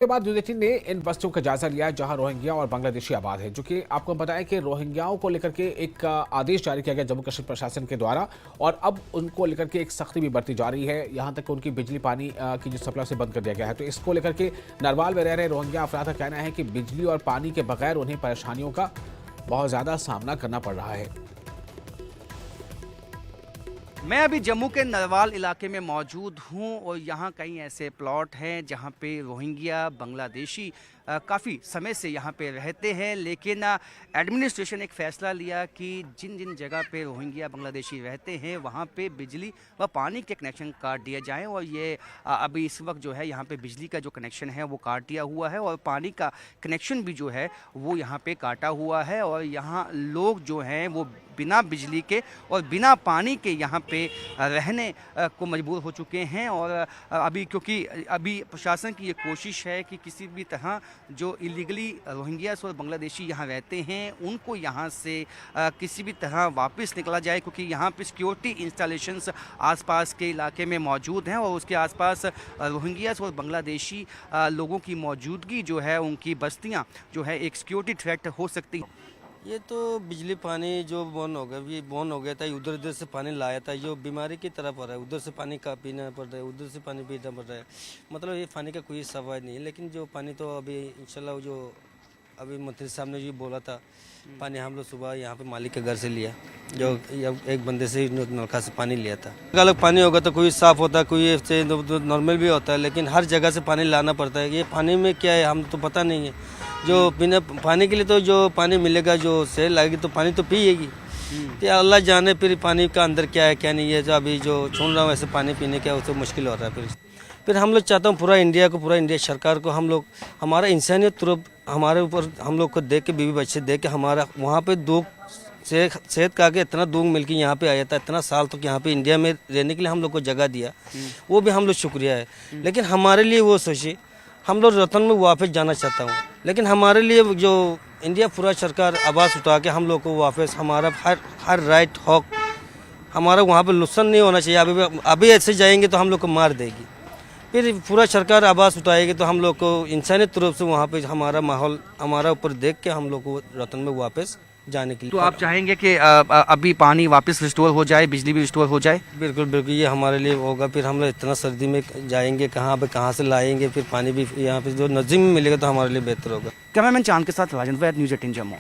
के बाद न्यूज 18 ने इन बस्तियों का जायजा लिया जहां रोहिंग्या और बांग्लादेशी आबाद है। जो कि आपको बताएं कि रोहिंग्याओं को लेकर के एक आदेश जारी किया गया जम्मू कश्मीर प्रशासन के द्वारा, और अब उनको लेकर के एक सख्ती भी बरती जा रही है। यहां तक उनकी बिजली पानी की जो सप्लाई से बंद कर दिया गया है। तो इसको लेकर के नरवाल में रह रहे रोहिंग्या अफराद का कहना है कि बिजली और पानी के बगैर उन्हें परेशानियों का बहुत ज्यादा सामना करना पड़ रहा है। मैं अभी जम्मू के नरवाल इलाके में मौजूद हूं और यहाँ कई ऐसे प्लॉट हैं जहाँ पे रोहिंग्या बांग्लादेशी काफ़ी समय से यहाँ पे रहते हैं, लेकिन एडमिनिस्ट्रेशन एक फ़ैसला लिया कि जिन जिन जगह पे रोहिंग्या बांग्लादेशी रहते हैं वहाँ पे बिजली व पानी के कनेक्शन काट दिए जाएं। और ये अभी इस वक्त जो है यहाँ पे बिजली का जो कनेक्शन है वो काट दिया हुआ है और पानी का कनेक्शन भी जो है वो यहाँ पे काटा हुआ है। और यहाँ लोग जो हैं वो बिना बिजली के और बिना पानी के यहाँ पे रहने को मजबूर हो चुके हैं। और अभी क्योंकि अभी प्रशासन की ये कोशिश है कि किसी भी तरह जो इलीगली रोहिंग्यास और बांग्लादेशी यहाँ रहते हैं उनको यहाँ से किसी भी तरह वापस निकला जाए, क्योंकि यहाँ पे सिक्योरिटी इंस्टॉलेशंस आसपास के इलाके में मौजूद हैं और उसके आसपास रोहिंग्यास और बांग्लादेशी लोगों की मौजूदगी जो है, उनकी बस्तियाँ जो है एक सिक्योरिटी थ्रेट हो सकती है। ये तो बिजली पानी जो बंद हो गया, ये बंद हो गया था, उधर उधर से पानी लाया था, जो बीमारी की तरफ हो रहा है, उधर से पानी का पीना पड़ रहा है, उधर से पानी पीना पड़ रहा है। मतलब ये पानी का कोई सवाल नहीं है। लेकिन जो पानी तो अभी इंशाल्लाह जो अभी मंत्री साहब ने जो बोला था, पानी हम लोग सुबह यहाँ पे मालिक के घर से लिया, जो एक बंदे से नलका से पानी लिया था। अलग अलग पानी होगा तो कोई साफ़ होता है, कोई नॉर्मल भी होता है, लेकिन हर जगह से पानी लाना पड़ता है। ये पानी में क्या है हम तो पता नहीं है। जो बिना पानी के लिए तो जो पानी मिलेगा, जो सेल लगेगी तो पानी तो पिएगी। तो अल्लाह जाने फिर पानी का अंदर क्या है क्या नहीं है। जो अभी जो सुन रहा हूँ ऐसे पानी पीने का उससे मुश्किल हो रहा है। फिर हम लोग चाहता हूँ पूरा इंडिया सरकार को हम लोग हमारा इंसानियत तुरंत हमारे ऊपर हम लोग को देख के, बीवी बच्चे देख के, हमारा वहाँ पे दुख सेहत का के इतना दुख मिल के यहाँ पे आया था, इतना साल तक यहाँ पे इंडिया में रहने के लिए हम लोग को जगह दिया, वो भी हम लोग शुक्रिया है। लेकिन हमारे लिए वो सोचिए, हम लोग रतन में वापस जाना चाहता हूँ, लेकिन हमारे लिए जो इंडिया पूरा सरकार आवाज़ उठा के हम लोग को वापस हमारा हर राइट हक हमारा वहाँ पे नुकसान नहीं होना चाहिए। अभी ऐसे जाएंगे तो हम लोग को मार देगी। फिर पूरा सरकार आवाज़ उठाएगी तो हम लोग को इंसानियत तरफ से वहाँ पे हमारा माहौल हमारा ऊपर देख के हम लोग को रतन में वापस जाने के लिए। तो आप चाहेंगे कि अभी पानी वापस रिस्टोर हो जाए, बिजली भी रिस्टोर हो जाए? बिल्कुल बिल्कुल, ये हमारे लिए होगा। फिर हम लोग इतना सर्दी में जाएंगे कहाँ से लाएंगे, फिर पानी भी यहाँ पे जो नज़दीक में मिलेगा तो हमारे लिए बेहतर होगा। कैमरामैन चांद के साथ राजेंद्र वैद, न्यूज़ 18 जम्मू।